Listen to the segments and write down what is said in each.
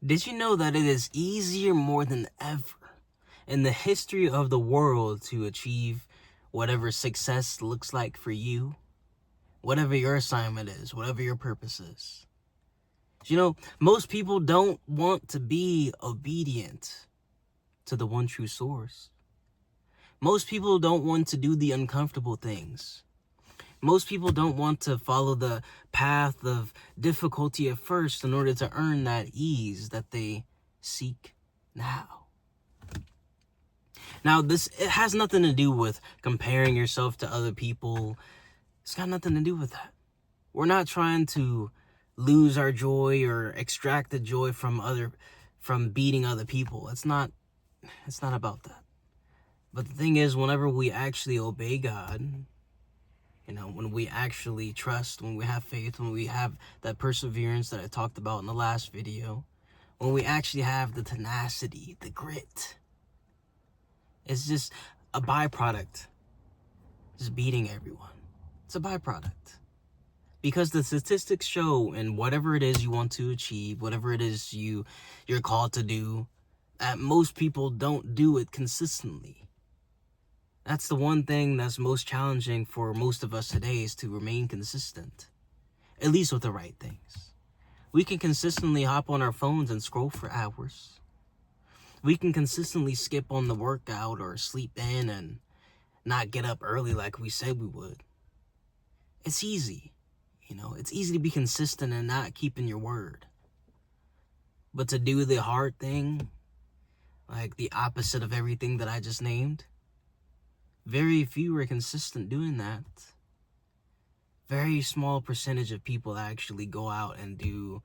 Did you know that it is easier more than ever in the history of the world to achieve whatever success looks like for you? Whatever your assignment is, whatever your purpose is. Most people don't want to be obedient to the one true source. Most people don't want to do the uncomfortable things. Most people don't want to follow the path of difficulty at first in order to earn that ease that they seek now. Now, it has nothing to do with comparing yourself to other people. It's got nothing to do with that. We're not trying to lose our joy or extract the joy from beating other people. It's not about that. But the thing is, whenever we actually obey God, when we actually trust, when we have faith, when we have that perseverance that I talked about in the last video, when we actually have the tenacity, the grit, it's just a byproduct. Just beating everyone. It's a byproduct. Because the statistics show, in whatever it is you want to achieve, whatever it is you're called to do, that most people don't do it consistently. That's the one thing that's most challenging for most of us today, is to remain consistent. At least with the right things. We can consistently hop on our phones and scroll for hours. We can consistently skip on the workout or sleep in and not get up early like we said we would. It's easy. It's easy to be consistent and not keeping your word. But to do the hard thing, like the opposite of everything that I just named, very few are consistent doing that. Very small percentage of people actually go out and do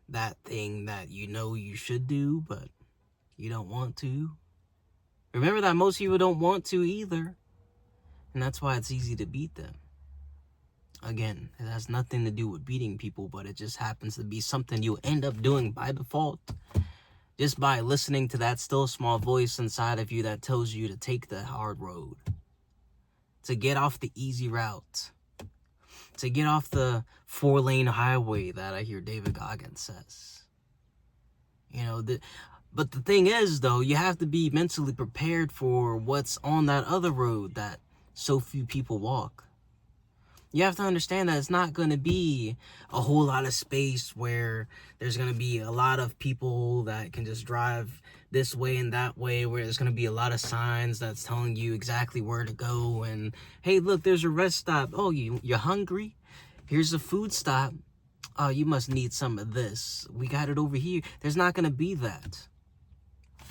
that thing that you should do, but you don't want to. Remember that most people don't want to either. And that's why it's easy to beat them. Again, it has nothing to do with beating people, but it just happens to be something you end up doing by default. Just by listening to that still small voice inside of you that tells you to take the hard road. To get off the easy route. To get off the 4-lane highway that I hear David Goggins says. But the thing is, though, you have to be mentally prepared for what's on that other road that so few people walk. You have to understand that it's not going to be a whole lot of space where there's going to be a lot of people that can just drive this way and that way, where there's going to be a lot of signs that's telling you exactly where to go. And, hey, look, there's a rest stop. Oh, you're hungry? Here's a food stop. Oh, you must need some of this. We got it over here. There's not going to be that.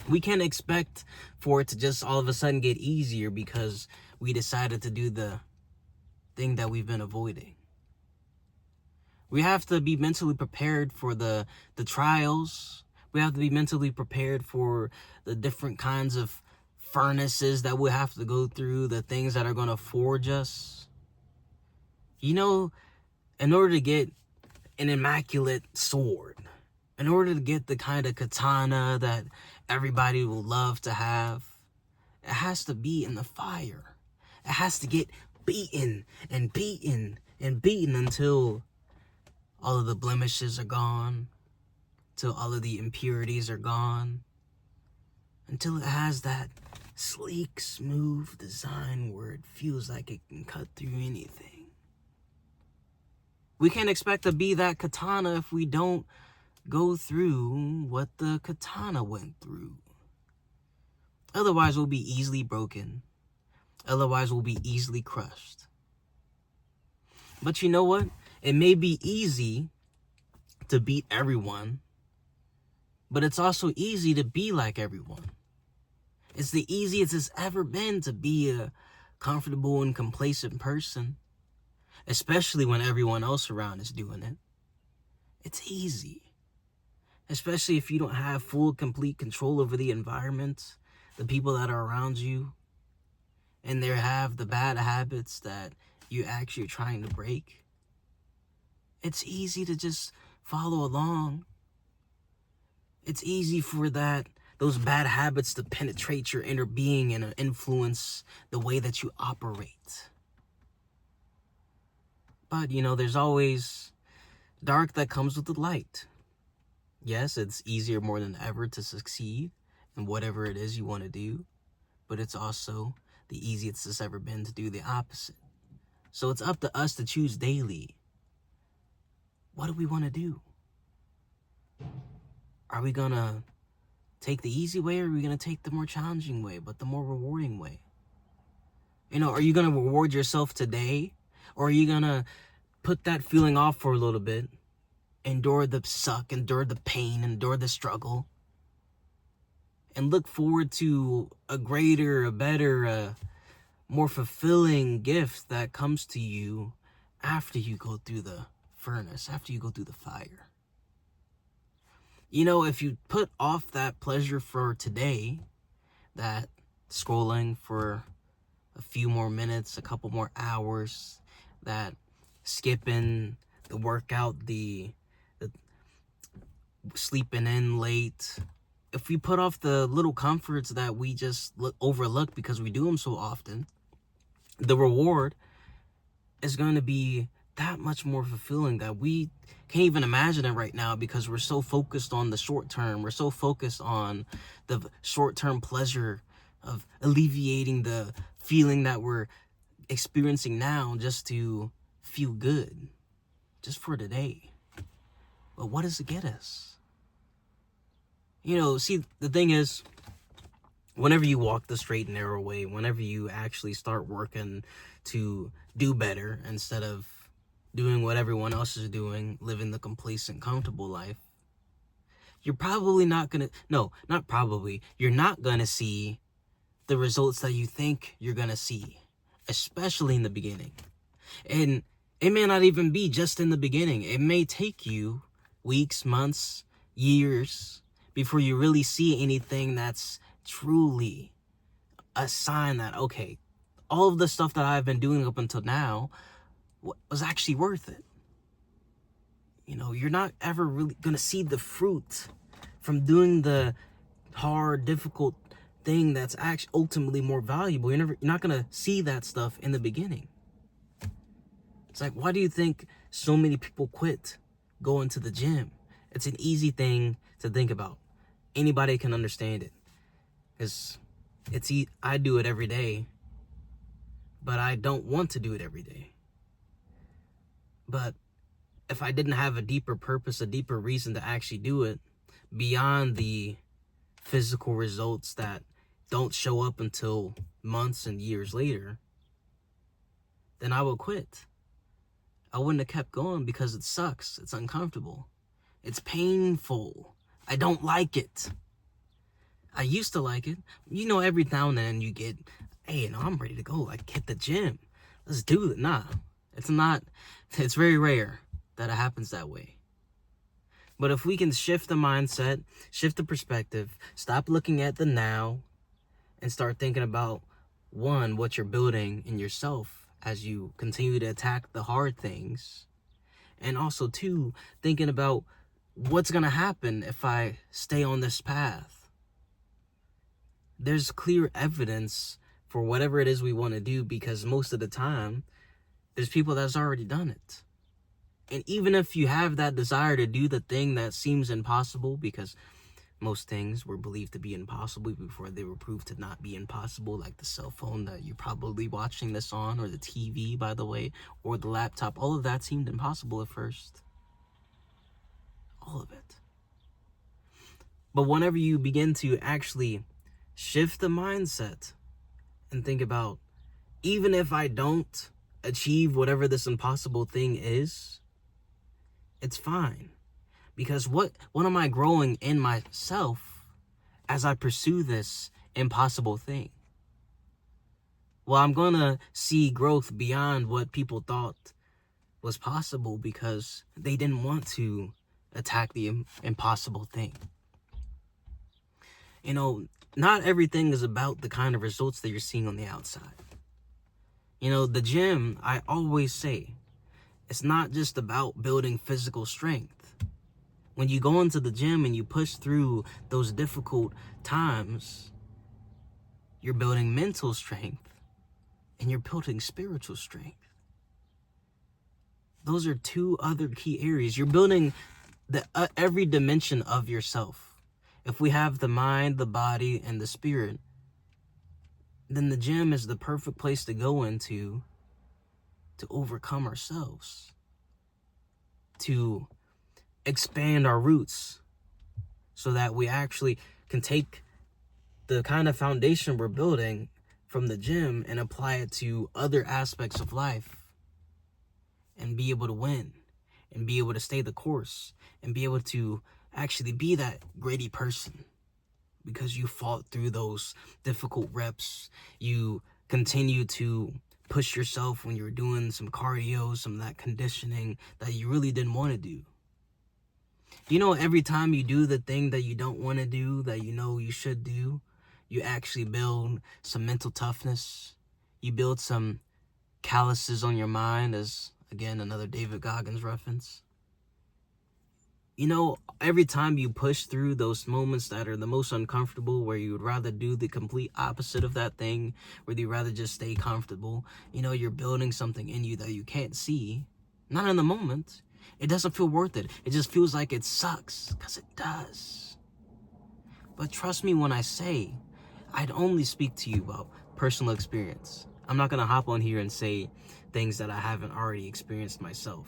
We can't expect for it to just all of a sudden get easier because we decided to do the thing that we've been avoiding. We have to be mentally prepared for the trials. We have to be mentally prepared for the different kinds of furnaces that we have to go through, the things that are going to forge us. In order to get an immaculate sword, in order to get the kind of katana that everybody will love to have, it has to be in the fire. It has to get beaten and beaten and beaten until all of the blemishes are gone, till all of the impurities are gone, until it has that sleek, smooth design where it feels like it can cut through anything. We can't expect to be that katana if we don't go through what the katana went through. Otherwise, we'll be easily broken. Otherwise, we'll be easily crushed. But you know what? It may be easy to beat everyone, but it's also easy to be like everyone. It's the easiest it's ever been to be a comfortable and complacent person, especially when everyone else around is doing it. It's easy, especially if you don't have full, complete control over the environment, the people that are around you, and they have the bad habits that you actually are trying to break. It's easy to just follow along. It's easy for those bad habits to penetrate your inner being and influence the way that you operate. But, there's always dark that comes with the light. Yes, it's easier more than ever to succeed in whatever it is you want to do, but it's also the easiest it's ever been to do the opposite. So it's up to us to choose daily. What do we want to do? Are we going to take the easy way, or are we going to take the more challenging way, but the more rewarding way? Are you going to reward yourself today, or are you going to put that feeling off for a little bit, endure the suck, endure the pain, endure the struggle, and look forward to a greater, a better, more fulfilling gift that comes to you after you go through the furnace, after you go through the fire? If you put off that pleasure for today, that scrolling for a few more minutes, a couple more hours, that skipping the workout, the sleeping in late, if we put off the little comforts that we just overlook because we do them so often, the reward is going to be that much more fulfilling that we can't even imagine it right now, because we're so focused on the short term. We're so focused on the short-term pleasure of alleviating the feeling that we're experiencing now just to feel good, just for today. But what does it get us? See, the thing is, whenever you walk the straight and narrow way, whenever you actually start working to do better instead of doing what everyone else is doing, living the complacent, comfortable life, you're probably not going to, no, not probably, you're not going to see the results that you think you're going to see, especially in the beginning. And it may not even be just in the beginning. It may take you weeks, months, years before you really see anything that's truly a sign that, okay, all of the stuff that I've been doing up until now was actually worth it. You're not ever really going to see the fruit from doing the hard, difficult thing that's actually ultimately more valuable. You're not going to see that stuff in the beginning. It's like, why do you think so many people quit going to the gym? It's an easy thing to think about. Anybody can understand it. I do it every day, but I don't want to do it every day. But if I didn't have a deeper purpose, a deeper reason to actually do it, beyond the physical results that don't show up until months and years later, then I would quit. I wouldn't have kept going because it sucks. It's uncomfortable. It's painful. I don't like it. I used to like it. Every now and then you get, hey, I'm ready to go. Like, hit the gym. Let's do it. Nah, it's very rare that it happens that way. But if we can shift the mindset, shift the perspective, stop looking at the now, and start thinking about, one, what you're building in yourself as you continue to attack the hard things, and also, two, thinking about what's going to happen if I stay on this path. There's clear evidence for whatever it is we want to do, because most of the time, there's people that's already done it. And even if you have that desire to do the thing that seems impossible, because most things were believed to be impossible before they were proved to not be impossible, like the cell phone that you're probably watching this on, or the TV, by the way, or the laptop. All of that seemed impossible at first. All of it. But whenever you begin to actually shift the mindset and think about, even if I don't achieve whatever this impossible thing is, it's fine. Because what am I growing in myself as I pursue this impossible thing? Well, I'm going to see growth beyond what people thought was possible, because they didn't want to attack the impossible thing. Not everything is about the kind of results that you're seeing on the outside. The gym, I always say, it's not just about building physical strength. When you go into the gym and you push through those difficult times, you're building mental strength and you're building spiritual strength. Those are two other key areas. You're building every dimension of yourself. If we have the mind, the body, and the spirit, then the gym is the perfect place to go into to overcome ourselves, to expand our roots, so that we actually can take the kind of foundation we're building from the gym and apply it to other aspects of life and be able to win and be able to stay the course and be able to actually be that gritty person because you fought through those difficult reps. You continue to push yourself when you're doing some cardio, some of that conditioning that you really didn't want to do. Every time you do the thing that you don't want to do, that you know you should do, you actually build some mental toughness. You build some calluses on your mind, as, again, another David Goggins reference. Every time you push through those moments that are the most uncomfortable, where you would rather do the complete opposite of that thing, where you'd rather just stay comfortable, you're building something in you that you can't see, not in the moment. It doesn't feel worth it. It just feels like it sucks, because it does. But trust me when I say, I'd only speak to you about personal experience. I'm not going to hop on here and say things that I haven't already experienced myself.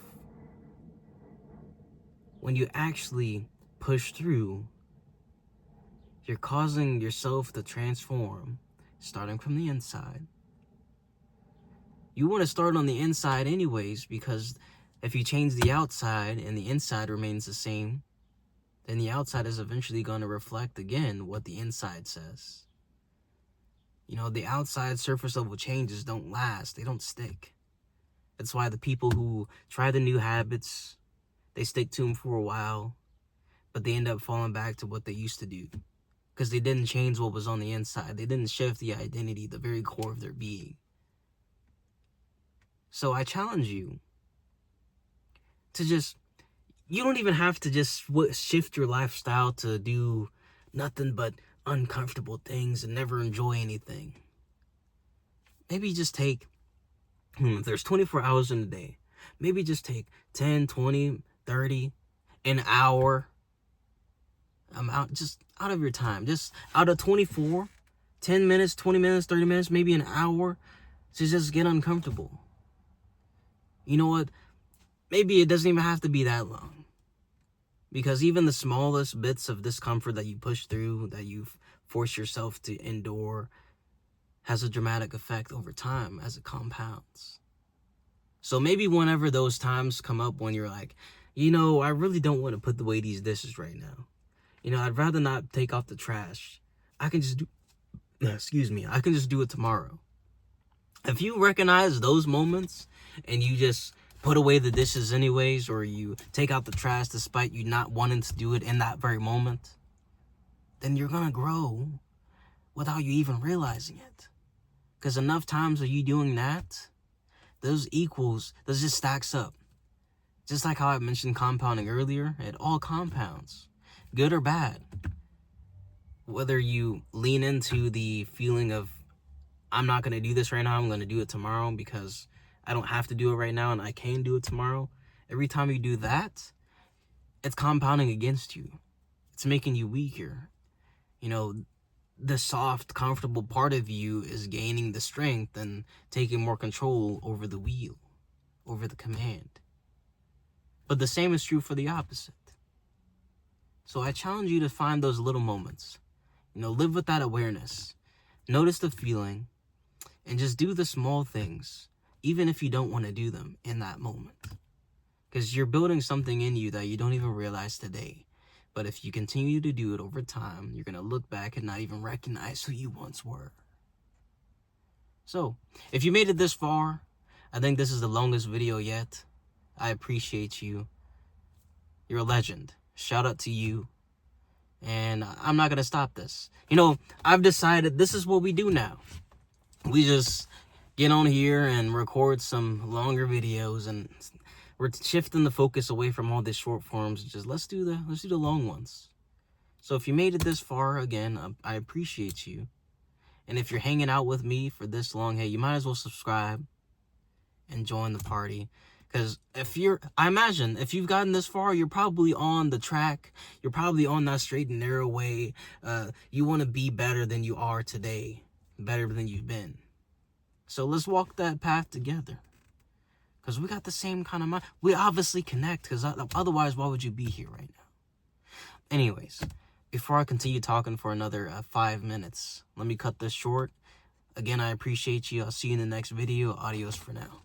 When you actually push through, you're causing yourself to transform, starting from the inside. You want to start on the inside anyways, because if you change the outside and the inside remains the same, then the outside is eventually going to reflect again what the inside says. The outside surface level changes don't last. They don't stick. That's why the people who try the new habits, they stick to them for a while, but they end up falling back to what they used to do because they didn't change what was on the inside. They didn't shift the identity, the very core of their being. So I challenge you to you don't even have to just shift your lifestyle to do nothing but uncomfortable things and never enjoy anything. Maybe just take, if there's 24 hours in a day, maybe just take 10, 20, 30, an hour. Just out of your time. Just out of 24, 10 minutes, 20 minutes, 30 minutes, maybe an hour to just get uncomfortable. You know what? Maybe it doesn't even have to be that long. Because even the smallest bits of discomfort that you push through, that you've forced yourself to endure, has a dramatic effect over time as it compounds. So maybe whenever those times come up when you're like, I really don't want to put away these dishes right now. I'd rather not take off the trash. I can just do it tomorrow. If you recognize those moments and you just put away the dishes anyways, or you take out the trash despite you not wanting to do it in that very moment, then you're going to grow without you even realizing it. Because enough times are you doing that, those just stacks up. Just like how I mentioned compounding earlier, it all compounds, good or bad. Whether you lean into the feeling of, I'm not going to do this right now, I'm going to do it tomorrow because I don't have to do it right now and I can do it tomorrow. Every time you do that, it's compounding against you. It's making you weaker. The soft, comfortable part of you is gaining the strength and taking more control over the wheel, over the command. But the same is true for the opposite. So I challenge you to find those little moments. Live with that awareness. Notice the feeling and just do the small things, even if you don't want to do them in that moment. Because you're building something in you that you don't even realize today. But if you continue to do it over time, you're going to look back and not even recognize who you once were. So, if you made it this far, I think this is the longest video yet. I appreciate you. You're a legend. Shout out to you. And I'm not going to stop this. I've decided this is what we do now. We just get on here and record some longer videos, and we're shifting the focus away from all the short forms. Just let's do the long ones. So if you made it this far, again, I appreciate you. And if you're hanging out with me for this long, hey, you might as well subscribe and join the party. Because I imagine if you've gotten this far, you're probably on the track. You're probably on that straight and narrow way. You want to be better than you are today, better than you've been. So let's walk that path together. Because we got the same kind of mind. We obviously connect, because otherwise, why would you be here right now? Anyways, before I continue talking for another 5 minutes, let me cut this short. Again, I appreciate you. I'll see you in the next video. Adios for now.